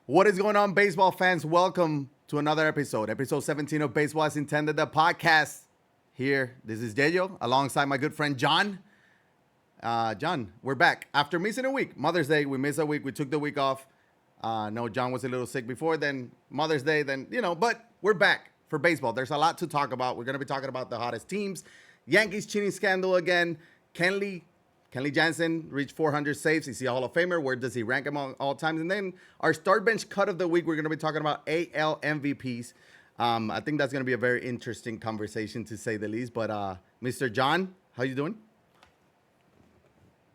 What is going on, baseball fans? Welcome to another episode 17 of Baseball as Intended, the podcast. Here, this is Yeyo, alongside my good friend Jon. Jon, we're back. After missing a week, Mother's Day, we missed a week. We took the week off. No, Jon was a little sick before, then Mother's Day, but we're back for baseball. There's a lot to talk about. We're going to be talking about the hottest teams. Yankees cheating scandal again. Kenley Jansen reached 400 saves. Is he a Hall of Famer? Where does he rank among all times? And then our start bench cut of the week, we're going to be talking about AL MVPs. I think that's going to be a very interesting conversation, to say the least. But Mr. Jon, how you doing?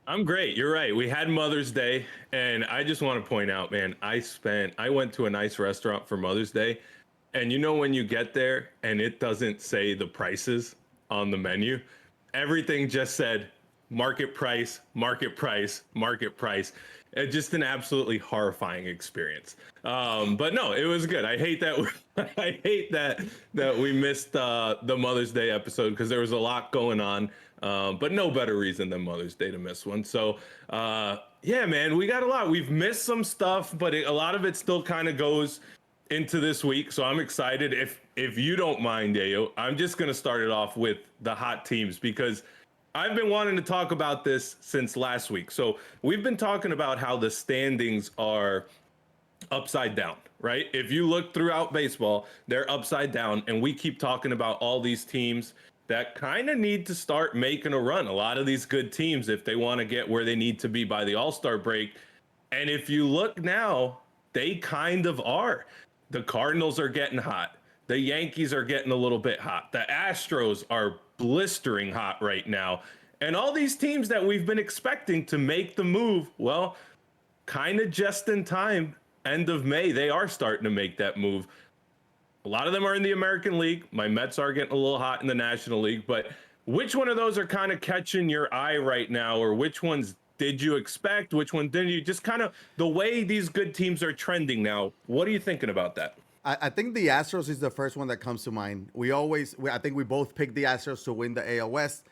I'm great. You're right. We had Mother's Day, and I just want to point out, man, I went to a nice restaurant for Mother's Day, and you know when you get there and it doesn't say the prices on the menu, everything just said market price, market price, market price. It's just an absolutely horrifying experience. But no, it was good. I hate that. I hate that we missed the Mother's Day episode because there was a lot going on. But no better reason than Mother's Day to miss one. So yeah, man, we got a lot. We've missed some stuff, but a lot of it still kind of goes into this week. So I'm excited. If you don't mind, Yeyo, I'm just gonna start it off with the hot teams because I've been wanting to talk about this since last week. So we've been talking about how the standings are upside down, right? If you look throughout baseball, they're upside down, and we keep talking about all these teams that kind of need to start making a run. A lot of these good teams, if they want to get where they need to be by the All-Star break. And if you look now, they kind of are. The Cardinals are getting hot. The Yankees are getting a little bit hot. The Astros are blistering hot right now. And all these teams that we've been expecting to make the move, well, kind of just in time, end of May, they are starting to make that move. A lot of them are in the American League. My Mets are getting a little hot in the National League. But which one of those are kind of catching your eye right now? Or which ones did you expect? Which one didn't you? Just kind of the way these good teams are trending now. What are you thinking about that? I think the Astros is the first one that comes to mind. I think we both picked the Astros to win the AL West.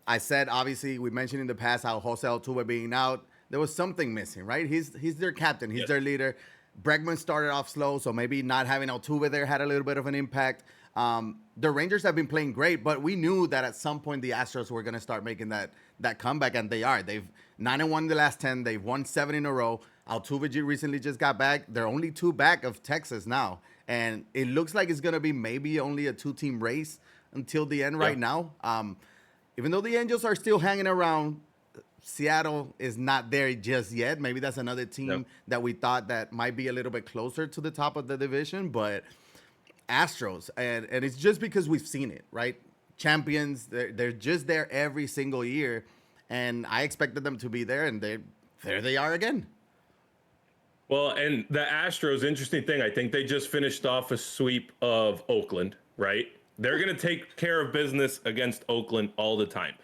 I said, obviously, we mentioned in the past how Jose Altuve being out, there was something missing, right? He's their captain. He's their leader. Bregman started off slow, so maybe not having Altuve there had a little bit of an impact. The Rangers have been playing great, but we knew that at some point the Astros were going to start making that comeback, and they are. They've 9-1 the last 10. They've won 7 in a row. Altuve recently just got back. They're only 2 back of Texas now, and it looks like it's going to be maybe only a 2-team race until the end right now. Even though the Angels are still hanging around, Seattle is not there just yet. Maybe that's another team that we thought that might be a little bit closer to the top of the division, but Astros, and it's just because we've seen it, right? Champions, they're just there every single year, and I expected them to be there, and there they are again. Well, and the Astros, interesting thing, I think they just finished off a sweep of Oakland, right? They're going to take care of business against Oakland all the time.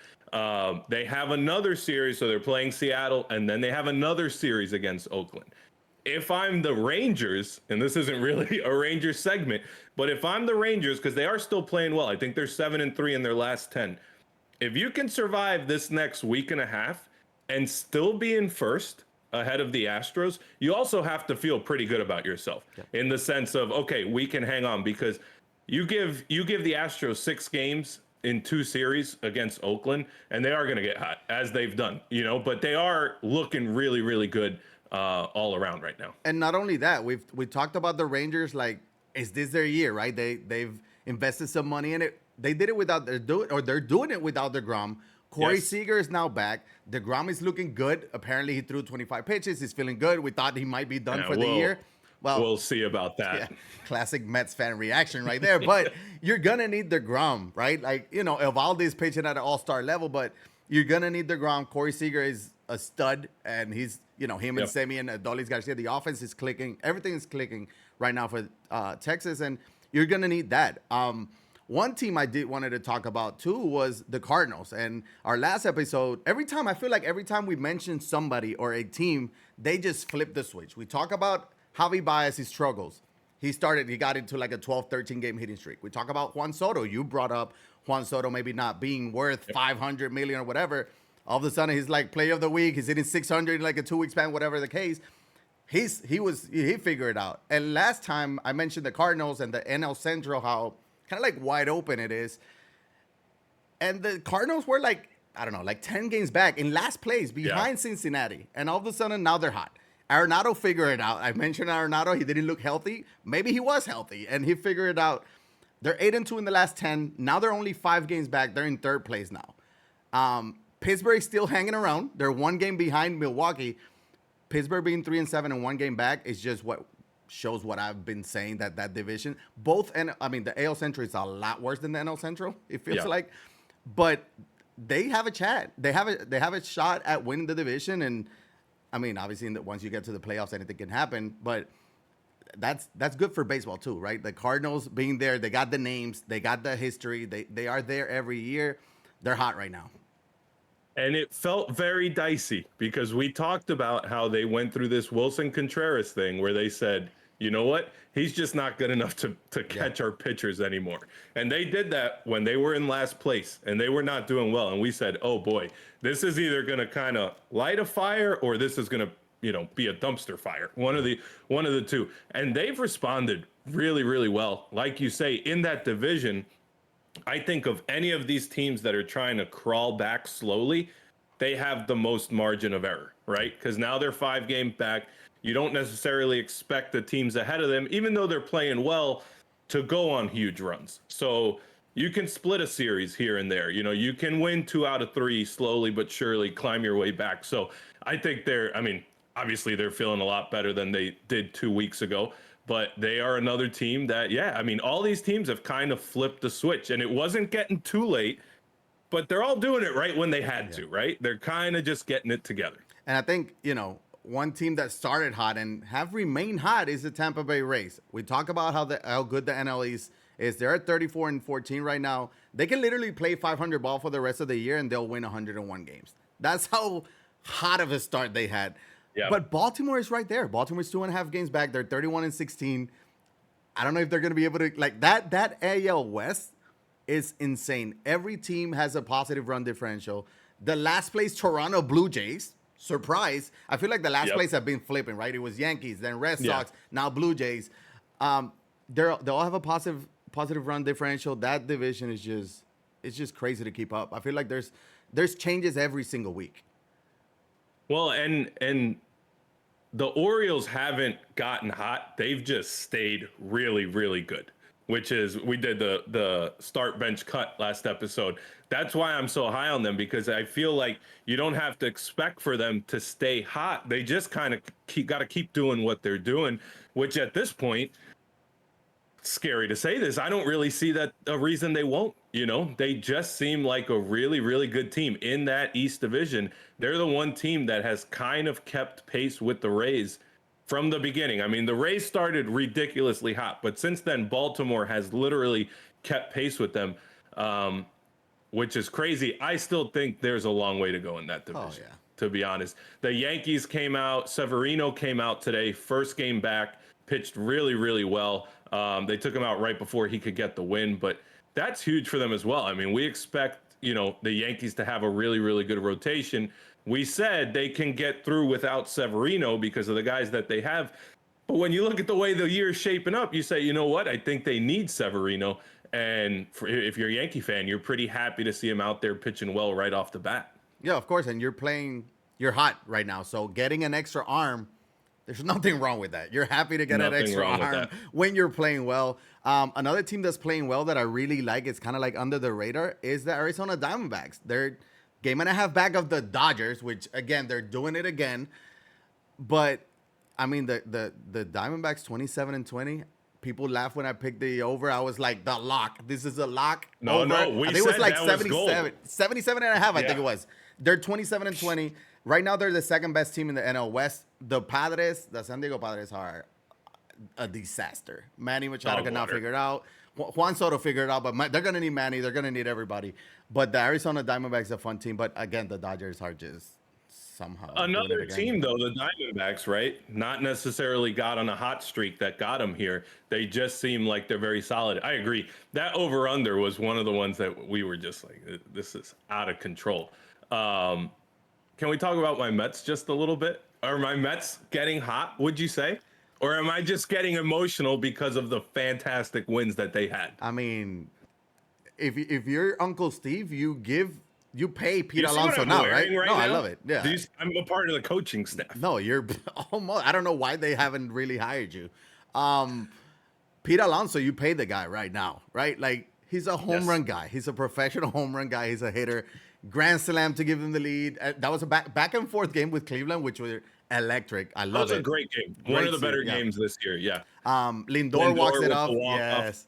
They have another series, so they're playing Seattle, and then they have another series against Oakland. If I'm the Rangers, and this isn't really a Rangers segment, but if I'm the Rangers, because they are still playing well, I think they're 7-3 in their last 10. If you can survive this next week and a half and still be in first ahead of the Astros, you also have to feel pretty good about yourself in the sense of, okay, we can hang on, because you give the Astros 6 games in 2 series against Oakland, and they are going to get hot, as they've done, but they are looking really, really good all around right now. And not only that, we talked about the Rangers, like, is this their year, right? They've invested some money in it. They did it without they're doing it without DeGrom. Corey Seager is now back. DeGrom is looking good. Apparently, he threw 25 pitches. He's feeling good. We thought he might be done for the year. Well, we'll see about that. Yeah, classic Mets fan reaction right there. But you're going to need DeGrom, right? Like, Evaldi's pitching at an all-star level, but you're going to need DeGrom. Corey Seager is a stud, and he's, him and Semien and Adolis Garcia, the offense is clicking. Everything is clicking right now for Texas, and you're going to need that. One team I wanted to talk about, too, was the Cardinals. And our last episode, I feel like every time we mention somebody or a team, they just flip the switch. We talk about Javi Baez, his struggles. He got into like a 12, 13 game hitting streak. We talk about Juan Soto. You brought up Juan Soto maybe not being worth $500 million or whatever. All of a sudden, he's like player of the week. He's hitting 600 in like a 2-week span, whatever the case. He figured it out. And last time I mentioned the Cardinals and the NL Central, how kind of like wide open it is. And the Cardinals were like, I don't know, like 10 games back in last place behind Cincinnati. And all of a sudden now they're hot. Arenado figured it out. I mentioned Arenado. He didn't look healthy. Maybe he was healthy and he figured it out. They're 8-2 in the last 10. Now they're only 5 games back. They're in third place now. Pittsburgh's still hanging around. They're 1 game behind Milwaukee. Pittsburgh being 3-7 and 1 game back is just what shows what I've been saying, that division. The AL Central is a lot worse than the NL Central, it feels like. But they have a chat. They have a shot at winning the division. And I mean, obviously, once you get to the playoffs, anything can happen. But that's good for baseball too, right? The Cardinals being there, they got the names, they got the history. They are there every year. They're hot right now. And it felt very dicey because we talked about how they went through this Wilson Contreras thing where they said, you know what? He's just not good enough to catch our pitchers anymore. And they did that when they were in last place and they were not doing well. And we said, oh boy, this is either going to kind of light a fire or this is going to, be a dumpster fire. One of the two. And they've responded really, really well. Like you say, in that division, I think of any of these teams that are trying to crawl back slowly, they have the most margin of error, right? Because now they're 5 games back. You don't necessarily expect the teams ahead of them, even though they're playing well, to go on huge runs. So you can split a series here and there. You can win 2 out of 3 slowly but surely, climb your way back. So I think obviously they're feeling a lot better than they did 2 weeks ago. But they are another team that, all these teams have kind of flipped the switch. And it wasn't getting too late, but they're all doing it right when they had to, right? They're kind of just getting it together. And I think, one team that started hot and have remained hot is the Tampa Bay Rays. We talk about how good the NL East is. They're at 34-14 right now. They can literally play 500 ball for the rest of the year and they'll win 101 games. That's how hot of a start they had. Yeah. But Baltimore is right there. Baltimore's 2.5 games back. They're 31-16. I don't know if they're going to be able to that AL West is insane. Every team has a positive run differential. The last place Toronto Blue Jays, surprise. I feel like the last place have been flipping, right? It was Yankees, then Red Sox, now Blue Jays. They all have a positive run differential. That division is just crazy to keep up. I feel like there's changes every single week. Well, and the Orioles haven't gotten hot. They've just stayed really, really good, which is, we did the start bench cut last episode. That's why I'm so high on them, because I feel like you don't have to expect for them to stay hot. They just kind of got to keep doing what they're doing, which at this point, scary to say this, I don't really see that a reason they won't. They just seem like a really, really good team in that East Division. They're the one team that has kind of kept pace with the Rays from the beginning. I mean, the Rays started ridiculously hot, but since then, Baltimore has literally kept pace with them, which is crazy. I still think there's a long way to go in that division, to be honest. The Yankees came out, Severino came out today, first game back, pitched really, really well. They took him out right before he could get the win, but that's huge for them as well. I mean, we expect, the Yankees to have a really, really good rotation. We said they can get through without Severino because of the guys that they have. But when you look at the way the year is shaping up, you say, you know what? I think they need Severino. And if you're a Yankee fan, you're pretty happy to see him out there pitching well right off the bat. Yeah, of course. And you're hot right now. So getting an extra arm, there's nothing wrong with that. You're happy to get an extra arm when you're playing well. Another team that's playing well that I really like, it's kind of like under the radar, is the Arizona Diamondbacks. They're game and a half back of the Dodgers, which, again, they're doing it again. But, I mean, the Diamondbacks 27-20. People laugh when I picked the over. I was like, the lock. This is a lock. No, over. We I think it was like 77. 77 and a half, I think it was. They're 27-20. Right now, they're the second best team in the NL West. The San Diego Padres are a disaster. Manny Machado cannot figure it out. Juan Soto figured it out, but they're going to need Manny. They're going to need everybody. But the Arizona Diamondbacks are a fun team. But again, the Dodgers are just somehow. Another team, though, the Diamondbacks, right? Not necessarily got on a hot streak that got them here. They just seem like they're very solid. I agree. That over-under was one of the ones that we were just like, this is out of control. Can we talk about my Mets just a little bit? Are my Mets getting hot, would you say? Or am I just getting emotional because of the fantastic wins that they had? I mean, if you're Uncle Steve, you pay Pete You see what Alonso I'm now, right? wearing No, right I now? love it. Yeah. I'm a part of the coaching staff. No, you're almost. I don't know why they haven't really hired you. Um, Pete Alonso, you pay the guy right now, right? Like he's a home Yes. run guy. He's a professional home run guy. He's a hitter. Grand slam to give them the lead. That was a back and forth game with Cleveland, which were electric. I That love was a it. great game. One Great of the better series, yeah. games this year. Yeah. Lindor walks Lindor it with the off. walk off. Yes.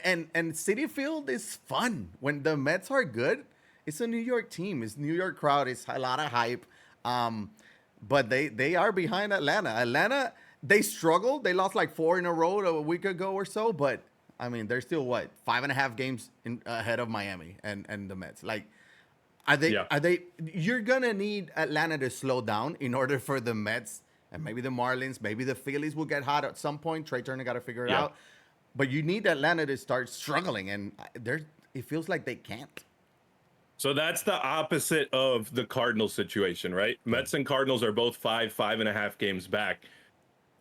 And Citi Field is fun. When the Mets are good, it's a New York team. It's New York crowd. It's a lot of hype. But they are behind Atlanta. Atlanta, they struggled. They lost like 4 in a row a week ago or so. But I mean, they're still what 5.5 games ahead of Miami and the Mets. Like, are they? Yeah. Are they? You're gonna need Atlanta to slow down in order for the Mets and maybe the Marlins, maybe the Phillies will get hot at some point. Trey Turner got to figure it Yeah. out. But you need Atlanta to start struggling, and it feels like they can't. So that's the opposite of the Cardinals situation, right? Mets and Cardinals are both 5.5 games back.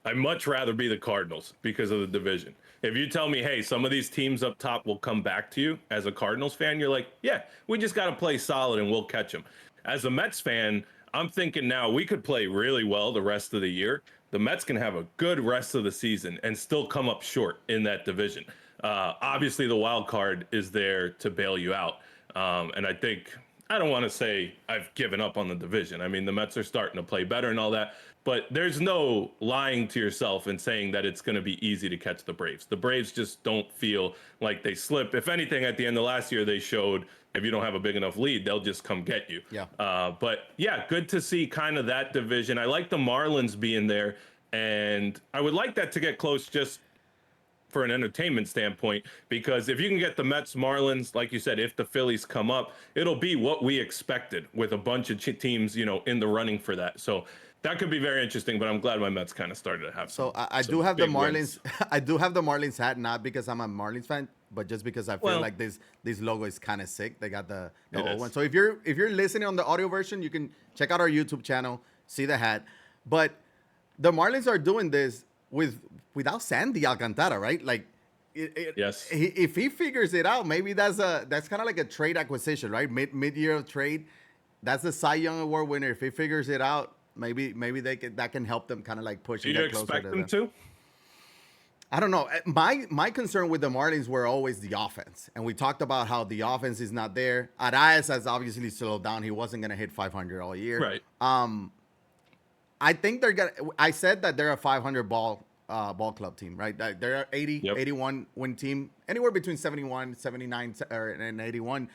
I'd much rather be the Cardinals because of the division. If you tell me, hey, some of these teams up top will come back to you as a Cardinals fan, you're like, yeah, we just got to play solid and we'll catch them. As a Mets fan, I'm thinking now we could play really well the rest of the year. The Mets can have a good rest of the season and still come up short in that division. Obviously, the wild card is there to bail you out. And I think, I don't want to say I've given up on the division. I mean, the Mets are starting to play better and all that, but there's no lying to yourself and saying that it's going to be easy to catch the Braves. The Braves just don't feel like they slip. If anything, at the end of last year, they showed if you don't have a big enough lead, they'll just come get you. Yeah. But yeah, good to see kind of that division. I like the Marlins being there, and I would like that to get close just for an entertainment standpoint, because if you can get the Mets, Marlins, like you said, if the Phillies come up, it'll be what we expected with a bunch of teams, in the running for that. So that could be very interesting, but I'm glad my Mets kind of started to have some. So I some do have the big Marlins. wins. I do have the Marlins hat, not because I'm a Marlins fan, but just because I feel Well, like this logo is kind of sick. They got the It old is. one. So if you're listening on the audio version, you can check out our YouTube channel, see the hat. But the Marlins are doing this without Sandy Alcantara, right? Like, Yes. If he figures it out, maybe that's kind of like a trade acquisition, right? Mid year of trade. That's the Cy Young Award winner. If he figures it out, maybe that can help them kind of like push Do and you get closer expect to them them. to? I don't know. My concern with the Marlins were always the offense, and we talked about how the offense is not there. Arias has obviously slowed down. He wasn't gonna hit 500 all year. Right. I think they're gonna. I said that they're a 500 ball club team, right? They're a 80, Yep. 81 win team, anywhere between 71, 79, and 81.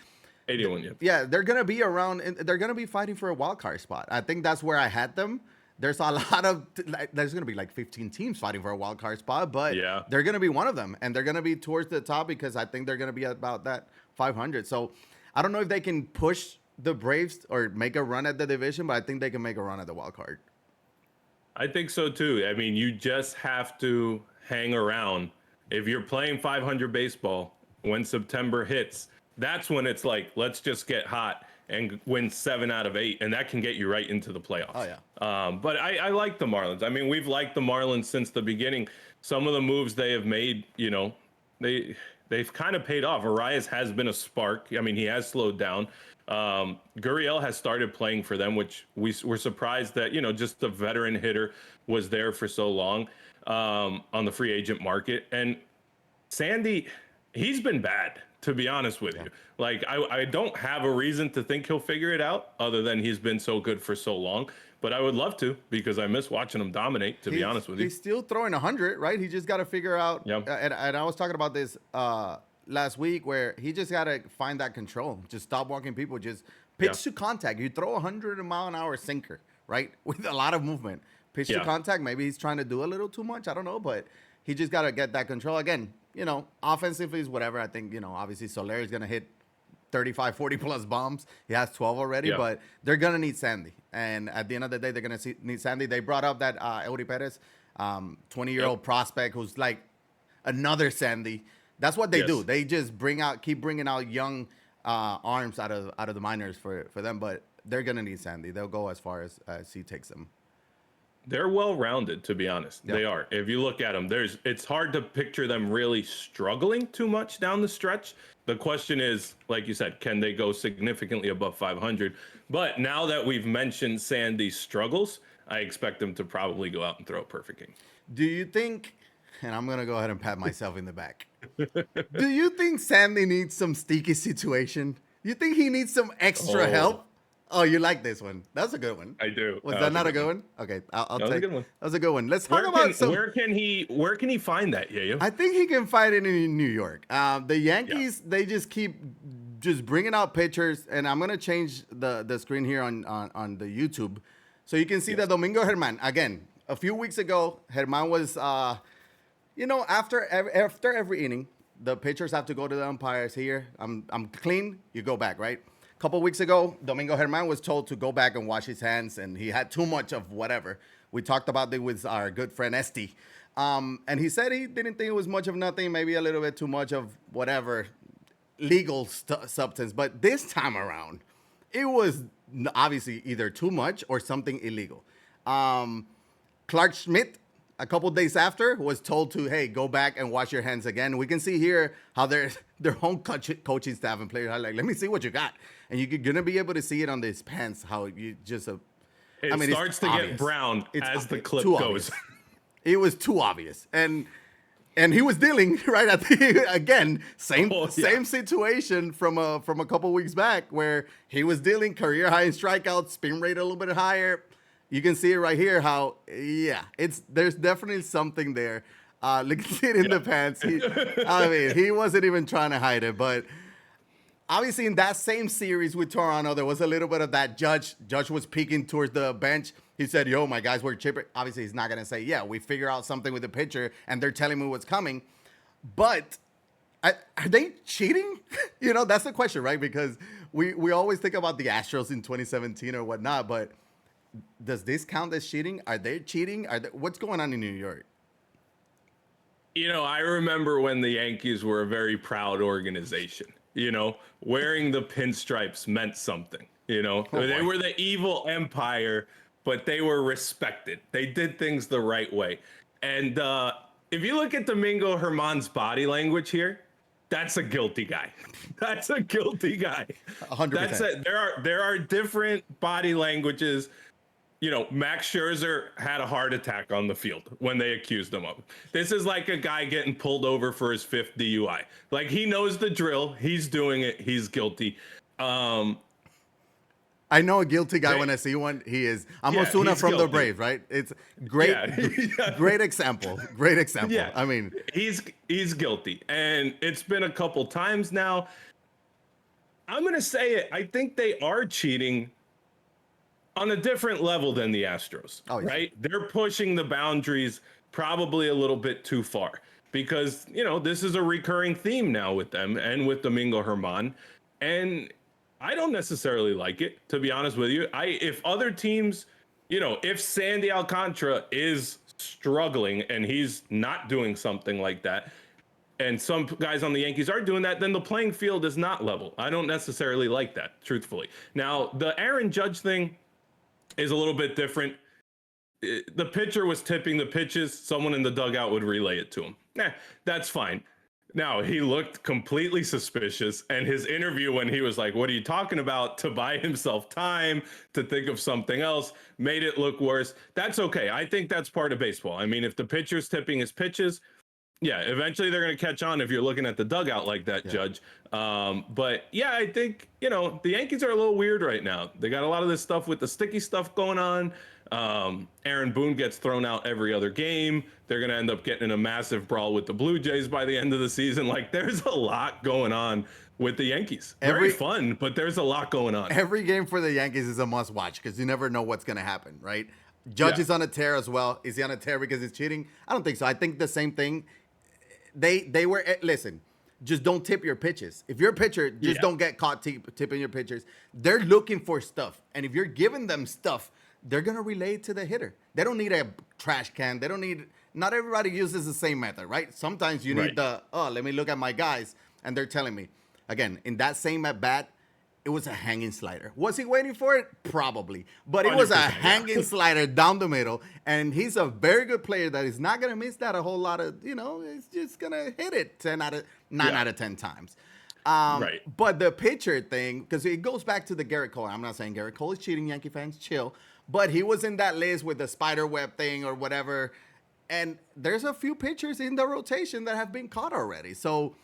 81, yeah. Yeah, they're gonna be around. And they're gonna be fighting for a wild card spot. I think that's where I had them. There's a lot of there's gonna be like 15 teams fighting for a wild card spot, but Yeah. they're gonna be one of them, and they're gonna be towards the top because I think they're gonna be about that 500. So I don't know if they can push the Braves or make a run at the division, but I think they can make a run at the wild card. I think so too. I mean, you just have to hang around. If you're playing 500 baseball, when September hits, that's when it's like, let's just get hot and win 7 out of 8, and that can get you right into the playoffs. Oh, yeah. But I like the Marlins. I mean, we've liked the Marlins since the beginning. Some of the moves they have made, they've kind of paid off. Arias has been a spark. I mean, he has slowed down. Gurriel has started playing for them, which we were surprised that, just the veteran hitter was there for so long on the free agent market. And Sandy, he's been bad, to be honest with you. Like, I don't have a reason to think he'll figure it out other than he's been so good for so long. But I would love to, because I miss watching him dominate, to be honest with you. He's still throwing 100, right? He just got to figure out. Yep. And I was talking about this last week, where he just got to find that control. Just stop walking people. Just pitch to contact. You throw 100-mile-an-hour sinker, right, with a lot of movement. Pitch to contact. Maybe he's trying to do a little too much. I don't know, but he just got to get that control. Again, offensively is whatever. I think, obviously Soler is going to hit 35, 40 plus bombs. He has 12 already, but they're going to need Sandy. And at the end of the day, they're going to need Sandy. They brought up that Eury Perez, 20-year-old prospect who's like another Sandy. That's what they do. They just keep bringing out young arms out of the minors for them. But they're going to need Sandy. They'll go as far as he takes them. They're well-rounded, to be honest. Yeah. They are. If you look at them, it's hard to picture them really struggling too much down the stretch. The question is, like you said, can they go significantly above 500? But now that we've mentioned Sandy's struggles, I expect them to probably go out and throw a perfect game. Do you think, and I'm going to go ahead and pat myself in the back. Do you think Sandy needs some sticky situation? You think he needs some extra help? Oh, you like this one? That's a good one. I do. Was that not a good one? Okay, I'll take. That was a good one. That was a good one. Let's talk about some. Where can he find that, Yeyo? I think he can find it in New York. The Yankees, they just keep bringing out pitchers, and I'm gonna change the screen here on the YouTube, so you can see that Domingo Germán again. A few weeks ago, Germán was, after every inning, the pitchers have to go to the umpires. Here, I'm clean. You go back, right? A couple weeks ago, Domingo Germán was told to go back and wash his hands, and he had too much of whatever. We talked about it with our good friend Esti. And he said he didn't think it was much of nothing, maybe a little bit too much of whatever legal substance. But this time around, it was obviously either too much or something illegal. Clark Schmidt, a couple days after, was told to, hey, go back and wash your hands again. We can see here how their own coaching staff and players are like, let me see what you got. And you're going to be able to see it on these pants, how you just... It starts to get brown as the clip goes. It was too obvious. And he was dealing, right, again, same situation from a couple weeks back where he was dealing career high in strikeouts, spin rate a little bit higher. You can see it right here how, there's definitely something there. Look at it in the pants. He wasn't even trying to hide it. But obviously in that same series with Toronto, there was a little bit of that. Judge was peeking towards the bench. He said, yo, my guys were chipper. Obviously, he's not going to say, yeah, we figure out something with the pitcher, and they're telling me what's coming. But are they cheating? That's the question, right? Because we always think about the Astros in 2017 or whatnot, but does this count as cheating? Are they cheating? What's going on in New York? I remember when the Yankees were a very proud organization. Wearing the pinstripes meant something. They were the evil empire, but they were respected. They did things the right way. And if you look at Domingo Germán's body language here, that's a guilty guy. That's a guilty guy. 100%. There are different body languages. Max Scherzer had a heart attack on the field when they accused him of it. This is like a guy getting pulled over for his 5th DUI. Like, he knows the drill. He's doing it. He's guilty. I know a guilty guy when I see one. He is. I'm Osuna from the Braves, right? It's great, great example. Great example. Yeah. I mean, he's guilty, and it's been a couple times now. I'm gonna say it. I think they are cheating on a different level than the Astros, right? They're pushing the boundaries probably a little bit too far because, this is a recurring theme now with them and with Domingo Germán. And I don't necessarily like it, to be honest with you. If other teams, if Sandy Alcantara is struggling and he's not doing something like that, and some guys on the Yankees are doing that, then the playing field is not level. I don't necessarily like that, truthfully. Now, the Aaron Judge thing is a little bit different. The pitcher was tipping the pitches. Someone in the dugout would relay it to him. That's fine. Now, he looked completely suspicious, and his interview when he was like, what are you talking about, to buy himself time to think of something else, made it look worse. That's okay. I think that's part of baseball. I mean, if the pitcher's tipping his pitches, eventually they're going to catch on if you're looking at the dugout like that, Judge. But I think, the Yankees are a little weird right now. They got a lot of this stuff with the sticky stuff going on. Aaron Boone gets thrown out every other game. They're going to end up getting in a massive brawl with the Blue Jays by the end of the season. Like, there's a lot going on with the Yankees. Very fun, but there's a lot going on. Every game for the Yankees is a must watch because you never know what's going to happen, right? Judge is on a tear as well. Is he on a tear because he's cheating? I don't think so. I think the same thing. They were, listen, just don't tip your pitches. If you're a pitcher, just don't get caught tipping your pitches. They're looking for stuff. And if you're giving them stuff, they're going to relay it to the hitter. They don't need a trash can. Not everybody uses the same method, right? Sometimes you need let me look at my guys. And they're telling me, again, in that same at bat, it was a hanging slider. Was he waiting for it? Probably. But it was a 100%, hanging slider down the middle. And he's a very good player that is not going to miss that a whole lot of, it's just going to hit it 9 out of 10 times. Right. But the pitcher thing, because it goes back to the Garrett Cole. I'm not saying Garrett Cole is cheating, Yankee fans, chill. But he was in that list with the spider web thing or whatever. And there's a few pitchers in the rotation that have been caught already. So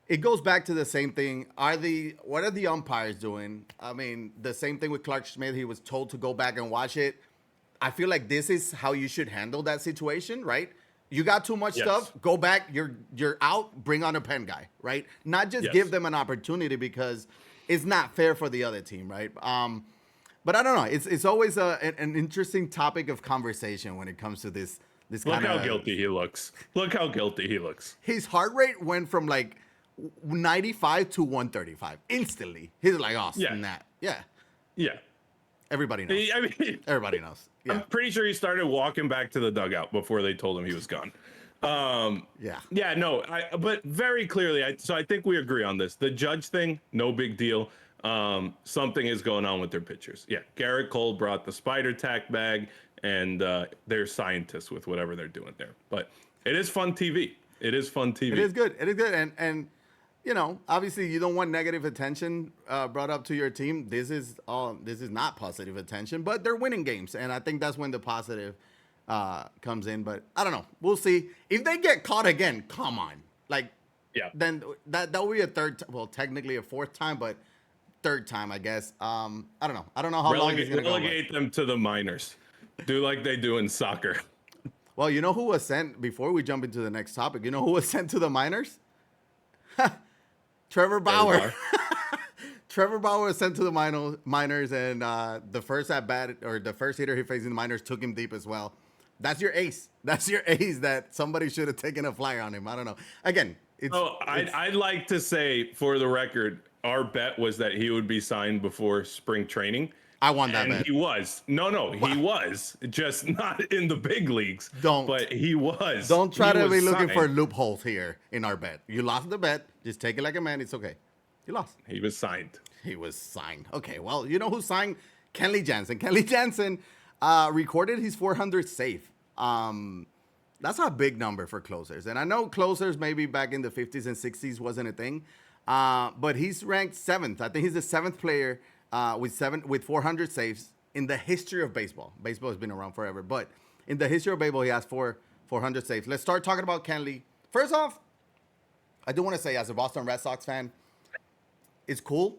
it goes back to the same thing. What are the umpires doing? I mean, the same thing with Clark Schmidt. He was told to go back and watch it. I feel like this is how you should handle that situation, right? You got too much stuff, go back, you're out, bring on a pen guy, right? Not just give them an opportunity because it's not fair for the other team, right? But I don't know. It's always an interesting topic of conversation when it comes to this Look how guilty he looks. Look how guilty he looks. His heart rate went from like 95 to 135 instantly. He's like, oh, snap. Yeah. Everybody knows. I mean, everybody knows. Yeah. I'm pretty sure he started walking back to the dugout before they told him he was gone. But very clearly, I think we agree on this. The Judge thing, no big deal. Something is going on with their pitchers. Yeah, Garrett Cole brought the spider tack bag, and they're scientists with whatever they're doing there. But it is fun TV. It is fun TV. It is good. It is good. And obviously you don't want negative attention brought up to your team. This is not positive attention, but they're winning games, and I think that's when the positive comes in. But I don't know. We'll see. If they get caught again, come on. Then that will be a third. Well, technically a fourth time, but third time, I guess. I don't know. I don't know how long it's going to go. Relegate them to the minors. Do like they do in soccer. Well, you know who was sent, before we jump into the next topic, you know who was sent to the minors? Trevor Bauer. Trevor Bauer was sent to the minors, and the first at bat, or the first hitter he faced in the minors, took him deep as well. That's your ace. That's your ace that somebody should have taken a flyer on him. I don't know. Again, I'd like to say, for the record, our bet was that he would be signed before spring training. I won that bet. He was. He was. Just not in the big leagues. But he was. Don't try to be looking for loopholes here in our bet. You lost the bet. Just take it like a man. It's okay. You lost. He was signed. Okay, well, you know who signed? Kenley Jansen. Kenley Jansen recorded his 400th save. That's a big number for closers. And I know closers maybe back in the 50s and 60s wasn't a thing. But he's ranked 7th. I think he's the 7th player with 400 saves in the history of baseball. Baseball has been around forever, but in the history of baseball, he has 400 saves. Let's start talking about Kenley. First off, I do want to say, as a Boston Red Sox fan, it's cool.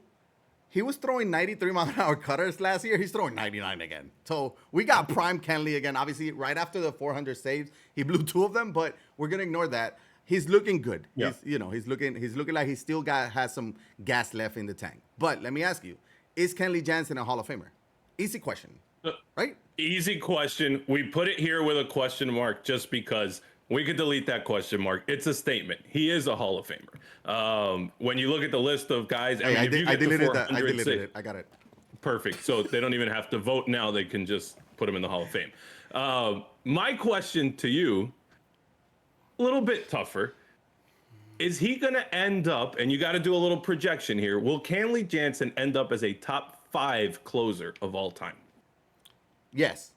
He was throwing 93-mile-an-hour cutters last year. He's throwing 99 again. So we got prime Kenley again. Obviously, right after the 400 saves, he blew 2 of them, but we're gonna ignore that. He's looking good. Yeah. He's looking like he still has some gas left in the tank. But let me ask you, is Kenley Jansen a Hall of Famer? Easy question, right? Easy question. We put it here with a question mark just because we could delete that question mark. It's a statement. He is a Hall of Famer. When you look at the list of guys, I deleted that. I deleted it. I got it. Perfect. So they don't even have to vote now. They can just put him in the Hall of Fame. My question to you, a little bit tougher. Is he going to end up, and you got to do a little projection here, will Kenley Jansen end up as a top 5 closer of all time? Yes.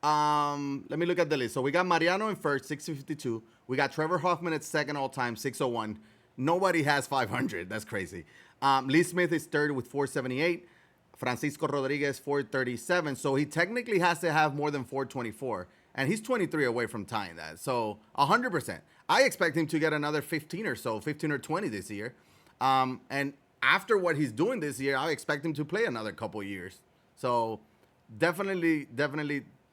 Let me look at the list. So we got Mariano in first, 652. We got Trevor Hoffman at second all time, 601. Nobody has 500. That's crazy. Lee Smith is third with 478. Francisco Rodriguez, 437. So he technically has to have more than 424. And he's 23 away from tying that. So 100%. I expect him to get another 15 or so, 15 or 20 this year. And after what he's doing this year, I expect him to play another couple years. So definitely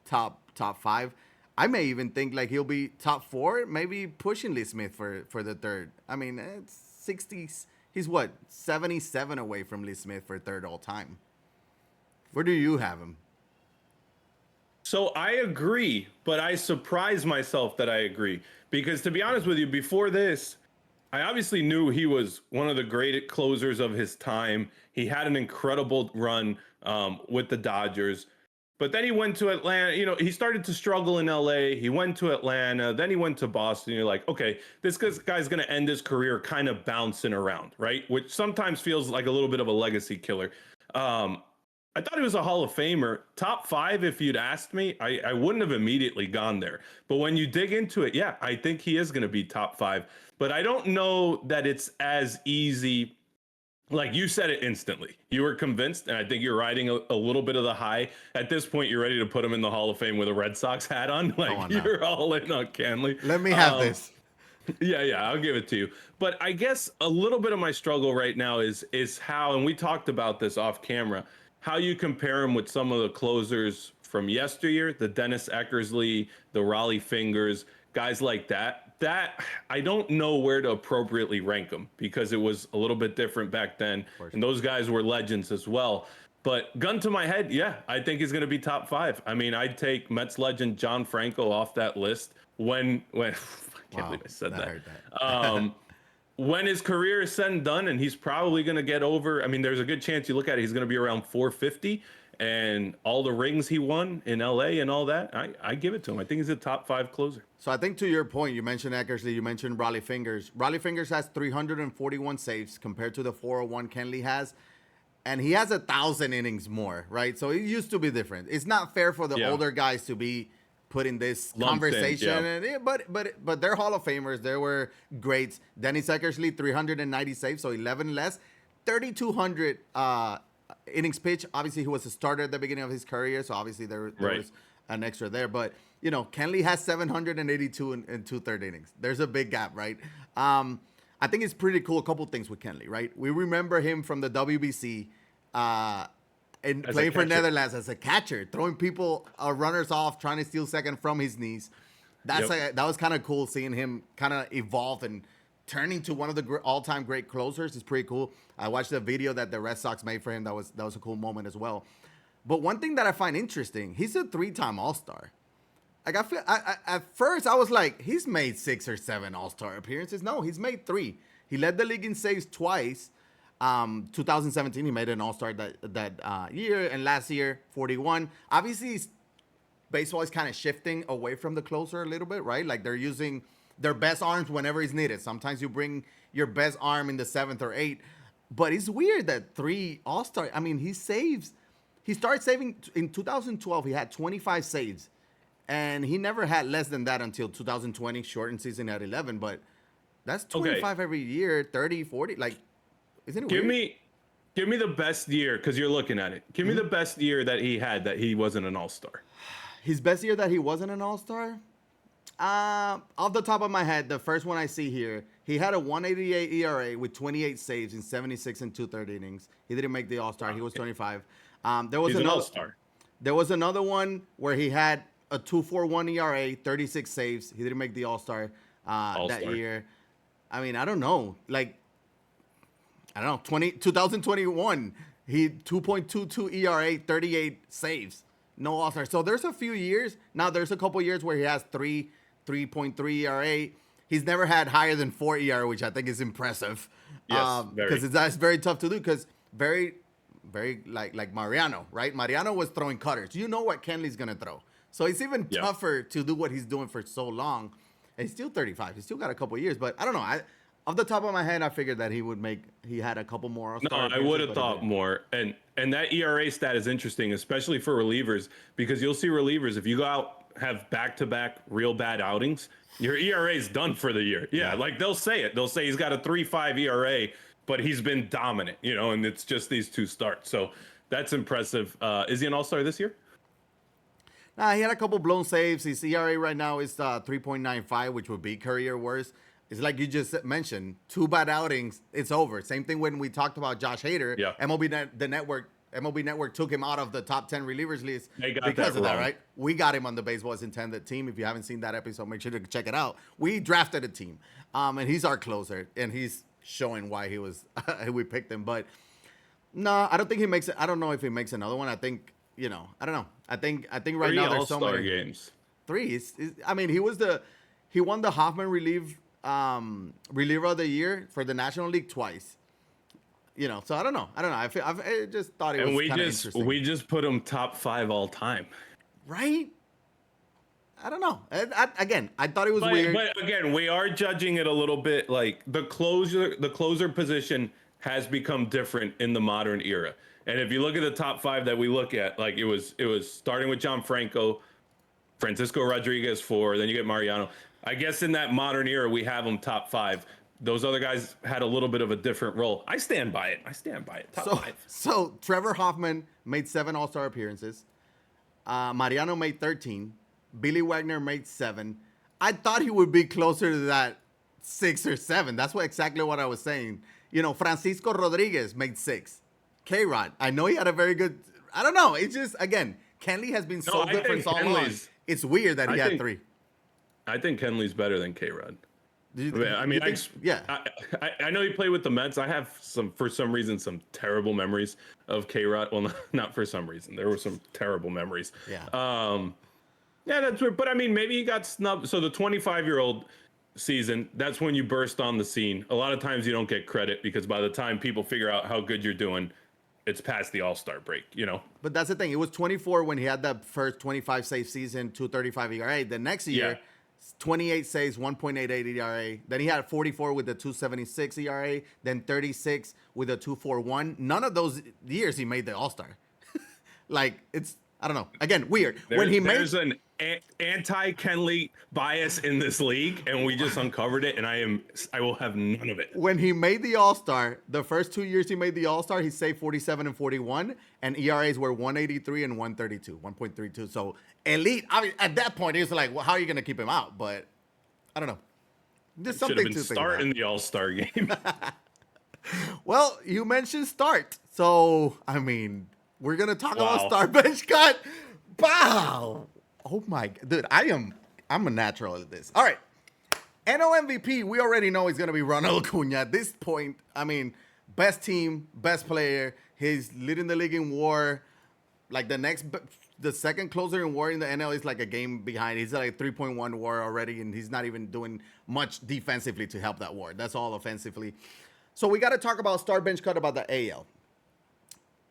top 5. I may even think like he'll be top 4, maybe pushing Lee Smith for the third. I mean, it's 60s. He's 77 away from Lee Smith for third all time. Where do you have him? So I agree, but I surprise myself that I agree. Because to be honest with you, before this, I obviously knew he was one of the great closers of his time. He had an incredible run with the Dodgers. But then he went to Atlanta. You know, he started to struggle in LA. He went to Atlanta. Then he went to Boston. You're like, okay, this guy's going to end his career kind of bouncing around, right? Which sometimes feels like a little bit of a legacy killer. I thought he was a Hall of Famer. Top 5, if you'd asked me, I wouldn't have immediately gone there. But when you dig into it, yeah, I think he is going to be top 5. But I don't know that it's as easy. Like you said it instantly. You were convinced, and I think you're riding a little bit of the high. At this point, you're ready to put him in the Hall of Fame with a Red Sox hat on. Like you're all in on Kenley. Let me have this. Yeah, I'll give it to you. But I guess a little bit of my struggle right now is how, and we talked about this off camera, how you compare him with some of the closers from yesteryear, the Dennis Eckersley, the Raleigh Fingers, guys like that. That I don't know where to appropriately rank them because it was a little bit different back then, and those guys were legends as well. But gun to my head, yeah, I think he's going to be top 5. I mean, I'd take Mets legend John Franco off that list when I can't believe I said that. When his career is said and done, and he's probably going to get over. I mean, there's a good chance you look at it, he's going to be around 450. And all the rings he won in LA and all that, I give it to him. I think he's a top 5 closer. So I think to your point, you mentioned Eckersley, you mentioned Raleigh Fingers. Raleigh Fingers has 341 saves compared to the 401 Kenley has. And he has 1,000 innings more, right? So it used to be different. It's not fair for the older guys to be put in this conversation. But they're Hall of Famers. They were greats. Dennis Eckersley, 390 saves, so 11 less. 3,200 innings pitched. Obviously, he was a starter at the beginning of his career, so obviously there was an extra there. But, you know, Kenley has 782 in 2/3 innings. There's a big gap, right? I think it's pretty cool. A couple things with Kenley, right? We remember him from the WBC and playing for Netherlands as a catcher, throwing people, runners off, trying to steal second from his knees. That was kind of cool seeing him kind of evolve and turning to one of the all-time great closers. Is pretty cool. I watched the video that the Red Sox made for him. That was a cool moment as well. But one thing that I find interesting, he's a 3-time All-Star. Like at first I was like, he's made 6 or 7 All-Star appearances. No, he's made 3. He led the league in saves twice. 2017 he made an All-Star that year, and last year 41. Obviously, baseball is kind of shifting away from the closer a little bit, right? Like they're using their best arms whenever it's needed. Sometimes you bring your best arm in the 7th or 8th. But it's weird that 3 All-Star. I mean, he started saving in 2012. He had 25 saves, and he never had less than that until 2020, shortened season at 11. But that's 25 every year, 30, 40. Like, isn't it weird? Give me the best year, because you're looking at it. Give me the best year that he had that he wasn't an All-Star. His best year that he wasn't an All-Star? Off the top of my head, the first one I see here, he had a 188 ERA with 28 saves in 76 and 2/3 innings. He didn't make the All-Star. He was 25. He's an All-Star. There was another one where he had a 2.41 ERA, 36 saves. He didn't make the All-Star that year. I mean, I don't know. Like, I don't know. 2021, he 2.22 ERA, 38 saves. No All-Star. So there's a few years. Now there's a couple years where he has 3.3 ERA. He's never had higher than 4 ERA, which I think is impressive. Yes, because that's very tough to do. Because very like Mariano, right? Mariano was throwing cutters. You know what Kenley's gonna throw. So it's even tougher to do what he's doing for so long. And he's still 35. He's still got a couple years. But I don't know. Off the top of my head, I figured that he had a couple more All-Star. No, I would have thought more. And that ERA stat is interesting, especially for relievers, because you'll see relievers, if you go out, have back-to-back real bad outings, your ERA is done for the year. Yeah, like they'll say it. They'll say he's got a 3.5 ERA, but he's been dominant, and it's just these 2 starts. So that's impressive. Is he an All-Star this year? Nah, he had a couple blown saves. His ERA right now is 3.95, which would be career worst. It's like you just mentioned, 2 bad outings, it's over. Same thing when we talked about Josh Hader. Yeah. MLB Network took him out of the top 10 relievers list because of that, right? We got him on the Baseball's Intended team. If you haven't seen that episode, make sure to check it out. We drafted a team, and he's our closer, and he's showing why we picked him. But no, I don't think he makes it. I don't know if he makes another one. I think, I don't know. I think right now there's so many games. 3. I mean, he won the Hoffman reliever of the year for the National League twice. So I don't know. I just thought it And was kind of interesting. we just put him top 5 all time. Right? I don't know. Again, I thought it was weird. But again, we are judging it a little bit. Like the closer position has become different in the modern era. And if you look at the top 5 that we look at, like it was starting with John Francisco Rodriguez 4, then you get Mariano. I guess in that modern era, we have them top 5. Those other guys had a little bit of a different role. I stand by it. Top 5. So Trevor Hoffman made 7 All-Star appearances. Mariano made 13. Billy Wagner made 7. I thought he would be closer to that 6 or 7. That's exactly what I was saying. Francisco Rodriguez made 6. K-Rod, I know he had a very good. I don't know. It's just, again, Kenley has been so good for so long. It's weird that he had 3. I think Kenley's better than K-Rod. I know he played with the Mets. I have for some reason, some terrible memories of K-Rod. Well, not for some reason. There were some terrible memories. Yeah. Yeah, that's weird. But I mean, maybe he got snubbed. So the 25-year-old season, that's when you burst on the scene. A lot of times you don't get credit because by the time people figure out how good you're doing, it's past the All-Star break, But that's the thing. It was 24 when he had that first 25 save season, 2.35 ERA. The next year, 28 saves, 1.88 ERA. Then he had 44 with the 2.76 ERA. Then 36 with a 2.41. None of those years he made the All-Star. I don't know. Again, weird. There's an anti-Kenley bias in this league, and we just uncovered it, and I will have none of it. When he made the All-Star, the first 2 years he made the All-Star, he saved 47 and 41, and ERAs were 1.83 and 1.32. So elite. I mean, at that point, he was like, well, how are you going to keep him out? But I don't know. Just something to think about. Start in the All-Star game. Well, you mentioned start. So, I mean, we're going to talk about start bench cut. Wow. Oh my, dude, I'm a natural at this. All right. NL MVP, we already know he's going to be Ronald Acuna. At this point, I mean, best team, best player. He's leading the league in WAR. Like the second closer in WAR in the NL is like a game behind. He's like 3.1 WAR already, and he's not even doing much defensively to help that WAR. That's all offensively. So we got to talk about start bench cut about the AL.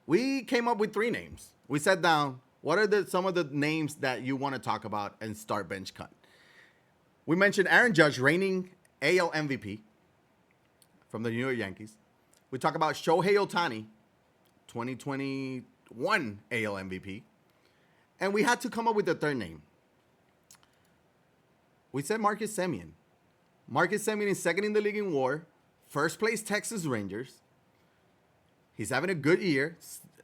We came up with 3 names. We sat down. What are some of the names that you want to talk about and start bench cut? We mentioned Aaron Judge, reigning AL MVP from the New York Yankees. We talk about Shohei Ohtani, 2021 AL MVP. And we had to come up with a third name. We said Marcus Semien. Marcus Semien is second in the league in WAR, first place Texas Rangers. He's having a good year,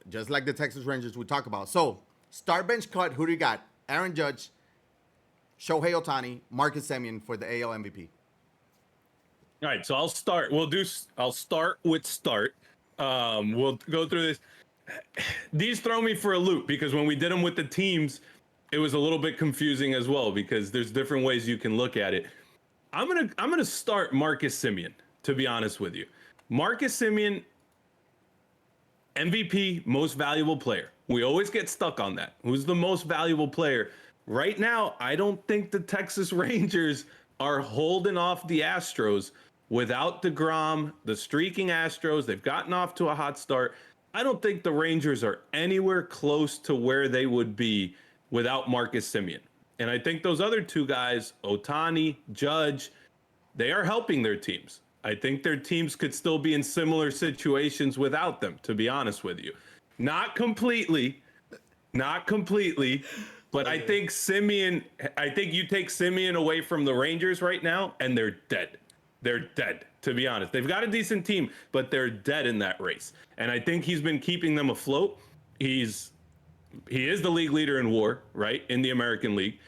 just like the Texas Rangers we talk about. So, start bench cut, who do you got? Aaron Judge, Shohei Ohtani, Marcus Semien for the AL MVP. All right, so I'll start. I'll start with start. We'll go through this. These throw me for a loop because when we did them with the teams, it was a little bit confusing as well because there's different ways you can look at it. I'm gonna start Marcus Semien, to be honest with you. Marcus Semien, MVP, most valuable player. We always get stuck on that. Who's the most valuable player? Right now, I don't think the Texas Rangers are holding off the Astros without DeGrom, the streaking Astros. They've gotten off to a hot start. I don't think the Rangers are anywhere close to where they would be without Marcus Semien. And I think those other 2 guys, Ohtani, Judge, they are helping their teams. I think their teams could still be in similar situations without them, to be honest with you. Not completely, but I think you take Semien away from the Rangers right now, and they're dead. They're dead, to be honest. They've got a decent team, but they're dead in that race. And I think he's been keeping them afloat. He is the league leader in WAR, right, in the American League.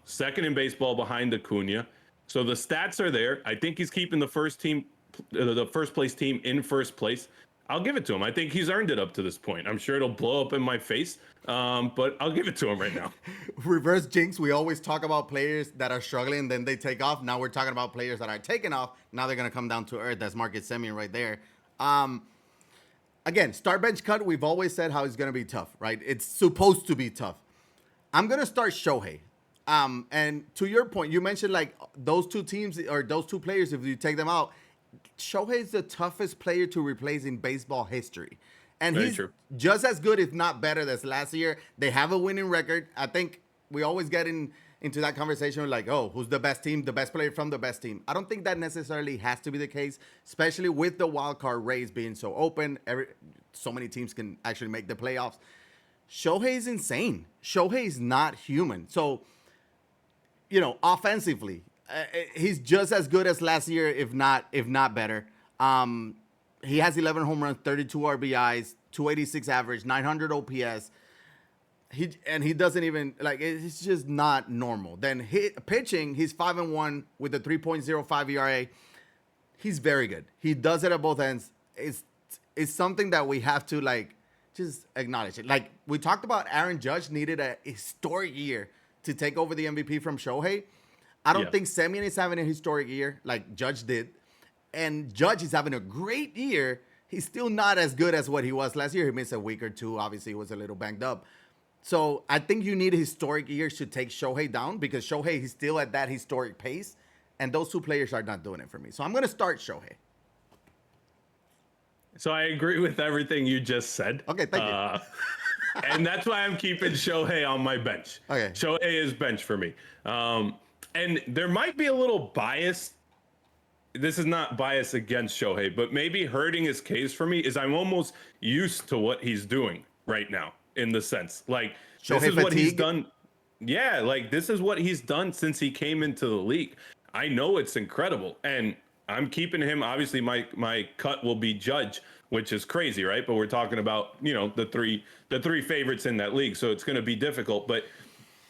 Second in baseball behind Acuna. So the stats are there. I think he's keeping the first place team in first place. I'll give it to him. I think he's earned it up to this point. I'm sure it'll blow up in my face, but I'll give it to him right now. Reverse jinx. We always talk about players that are struggling, then they take off. Now we're talking about players that are taking off. Now they're going to come down to earth. That's Marcus Semien right there. Again, start bench cut. We've always said how it's going to be tough, right? It's supposed to be tough. I'm going to start Shohei. And to your point, you mentioned like those 2 teams or those 2 players, if you take them out, Shohei is the toughest player to replace in baseball history. And Very he's true. just as good, if not better, than last year. They have a winning record. I think we always get into that conversation like, oh, who's the best team, the best player from the best team. I don't think that necessarily has to be the case, especially with the wild card race being so open. So many teams can actually make the playoffs. Shohei is insane. Shohei is not human. So, offensively, he's just as good as last year, if not better. He has 11 home runs, 32 RBIs, 286 average, 900 OPS. He doesn't even it's just not normal. Then pitching, he's 5-1 with a 3.05 ERA. He's very good. He does it at both ends. It's something that we have to just acknowledge it. Like we talked about, Aaron Judge needed a historic year to take over the MVP from Shohei. I don't think Semien is having a historic year like Judge did. And Judge is having a great year. He's still not as good as what he was last year. He missed a week or two. Obviously, he was a little banged up. So I think you need historic years to take Shohei down because Shohei is still at that historic pace. And those two players are not doing it for me. So I'm going to start Shohei. So I agree with everything you just said. Okay, thank you. And that's why I'm keeping Shohei on my bench. Okay. Shohei is bench for me. And there might be a little bias. This is not bias against Shohei, but maybe hurting his case for me is I'm almost used to what he's doing right now in the sense. Like, Shohei this is what he's fatigue? done. Yeah, like this is what he's done since he came into the league. I know it's incredible. And I'm keeping him. Obviously, my cut will be Judge, which is crazy, right? But we're talking about, the three favorites in that league. So it's going to be difficult. But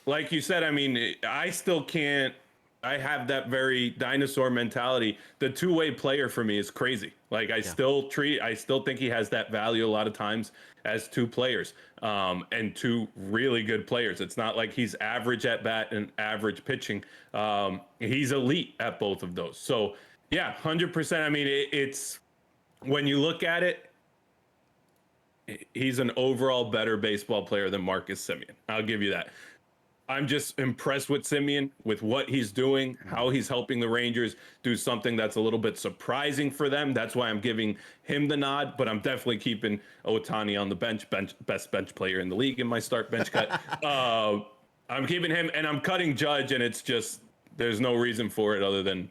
like you said, I mean, I still can't. I have that very dinosaur mentality. The two-way player for me is crazy. Like I still think he has that value a lot of times as two players, and two really good players. It's not like he's average at bat and average pitching. He's elite at both of those. So yeah, 100%. I mean, it's when you look at it, he's an overall better baseball player than Marcus Semien. I'll give you that. I'm just impressed with Semien, with what he's doing, how he's helping the Rangers do something that's a little bit surprising for them. That's why I'm giving him the nod, but I'm definitely keeping Ohtani on the bench, best bench player in the league in my start bench cut. I'm keeping him, and I'm cutting Judge, and it's just, there's no reason for it other than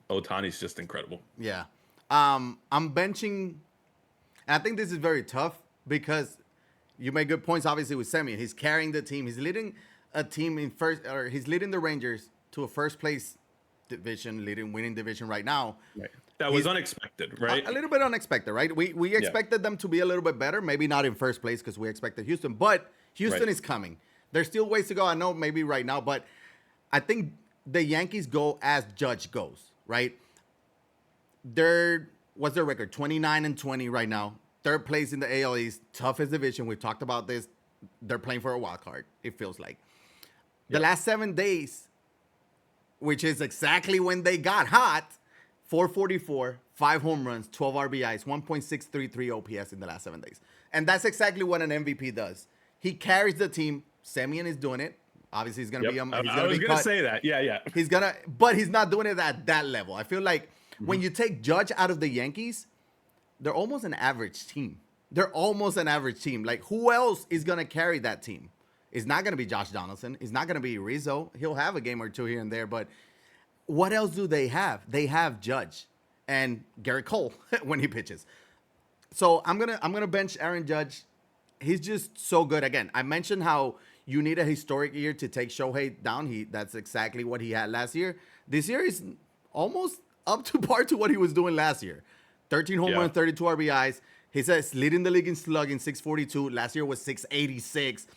Ohtani's just incredible. Yeah. I'm benching, and I think this is very tough because you make good points, obviously, with Semien. He's carrying the team. He's leading a team he's leading the Rangers to a first place division, winning division right now. Right. That was unexpected, right? A little bit unexpected, right? We expected them to be a little bit better, maybe not in first place because we expected Houston, but Houston is coming. There's still ways to go. I know maybe right now, but I think the Yankees go as Judge goes, right? What's their record? 29-20 right now. Third place in the AL East, toughest division. We've talked about this. They're playing for a wild card, it feels like. The last 7 days, which is exactly when they got hot, 444, 5 home runs, 12 RBIs, 1.633 OPS in the last 7 days. And that's exactly what an MVP does. He carries the team. Semien is doing it. Obviously, he's going to be I was going to say that. Yeah. But he's not doing it at that level. I feel like when you take Judge out of the Yankees, they're almost an average team. Like, who else is going to carry that team? It's not going to be Josh Donaldson. It's not going to be Rizzo. He'll have a game or two here and there, but what else do they have? They have Judge and Garrett Cole when he pitches. So I'm gonna bench Aaron Judge. He's just so good. Again, I mentioned how you need a historic year to take Shohei down. That's exactly what he had last year. This year is almost up to par to what he was doing last year. 13 home runs, 32 RBIs. He says leading the league in slugging, 642. Last year was 686.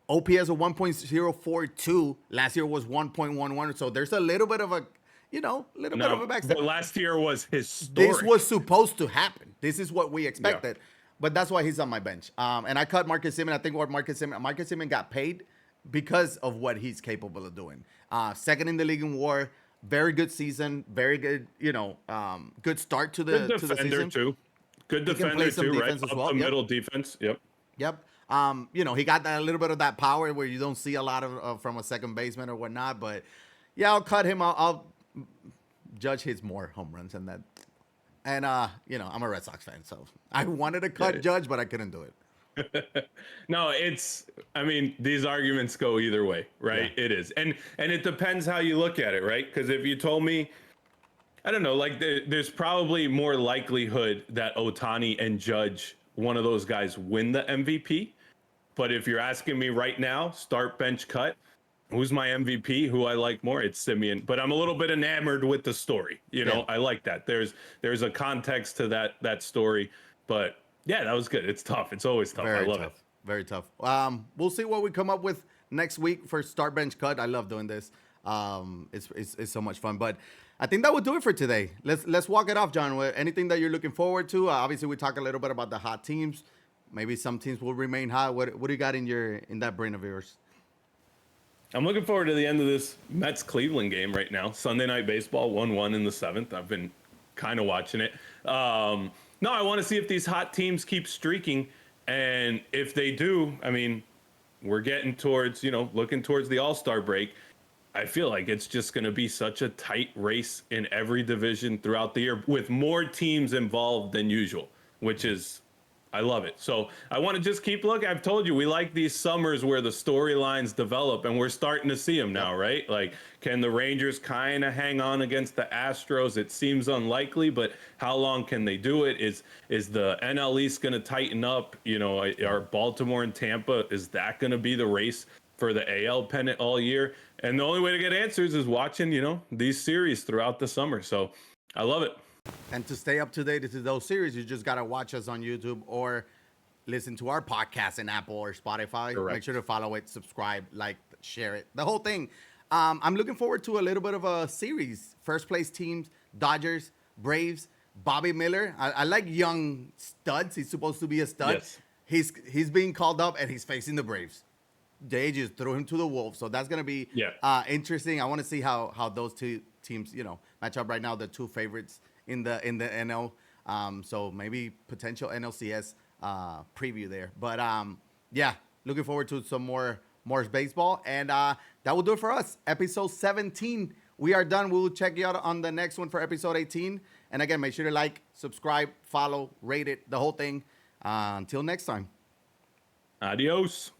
OPS of 1.042. Last year was 1.11. So there's a little bit of a, bit of a backstep. But last year was historic. This was supposed to happen. This is what we expected. Yeah. But that's why he's on my bench. And I cut Marcus Semien. I think Marcus Semien got paid because of what he's capable of doing. Second in the league in WAR. Very good season. Very good, good start to the season. Too. Good defender too, right? Up the middle defense. Yep. He got a little bit of that power where you don't see a lot of from a second baseman or whatnot. But yeah, I'll cut him. I'll Judge hits more home runs, and And I'm a Red Sox fan, so I wanted to cut Judge, but I couldn't do it. No, I mean, these arguments go either way, right? Yeah. It is. And it depends how you look at it, right? Because if you told me, I don't know, like there's probably more likelihood that Otani and Judge, one of those guys, win the MVP. But if you're asking me right now, start, bench, cut, who's my MVP, who I like more, it's Simeon. But I'm a little bit enamored with the story. Yeah. I like that. There's a context to that story. But yeah, that was good. It's tough. It's always tough. I Very love tough. it. Very tough. We'll see what we come up with next week for start bench cut. I love doing this. It's so much fun. But I think that would do it for today. Let's walk it off, John. Anything that you're looking forward to? Obviously, we talk a little bit about the hot teams. Maybe some teams will remain hot. What do you got in that brain of yours? I'm looking forward to the end of this Mets Cleveland game right now. Sunday Night Baseball, 1-1 in the seventh. I've been kind of watching it. No, I want to see if these hot teams keep streaking. And if they do, I mean, we're getting towards, looking towards the All-Star break. I feel like it's just going to be such a tight race in every division throughout the year with more teams involved than usual, which is, I love it. So I want to just keep looking. I've told you, we like these summers where the storylines develop, and we're starting to see them now, right? Like, can the Rangers kind of hang on against the Astros? It seems unlikely, but how long can they do it? Is the NL East going to tighten up? Are Baltimore and Tampa, is that going to be the race for the AL pennant all year? And the only way to get answers is watching, these series throughout the summer. So I love it. And to stay up to date to those series, you just got to watch us on YouTube or listen to our podcast in Apple or Spotify. Correct. Make sure to follow it, subscribe, like, share it, the whole thing. I'm looking forward to a little bit of a series. First place teams, Dodgers, Braves, Bobby Miller. I like young studs. He's supposed to be a stud. Yes. He's being called up, and he's facing the Braves. They just threw him to the wolves. So that's going to be interesting. I want to see how those two teams, match up right now. The two favorites in the NL. So maybe potential NLCS preview there. But looking forward to some more baseball. And that will do it for us. Episode 17. We are done. We will check you out on the next one for episode 18. And again, make sure to like, subscribe, follow, rate it, the whole thing. Until next time. Adios.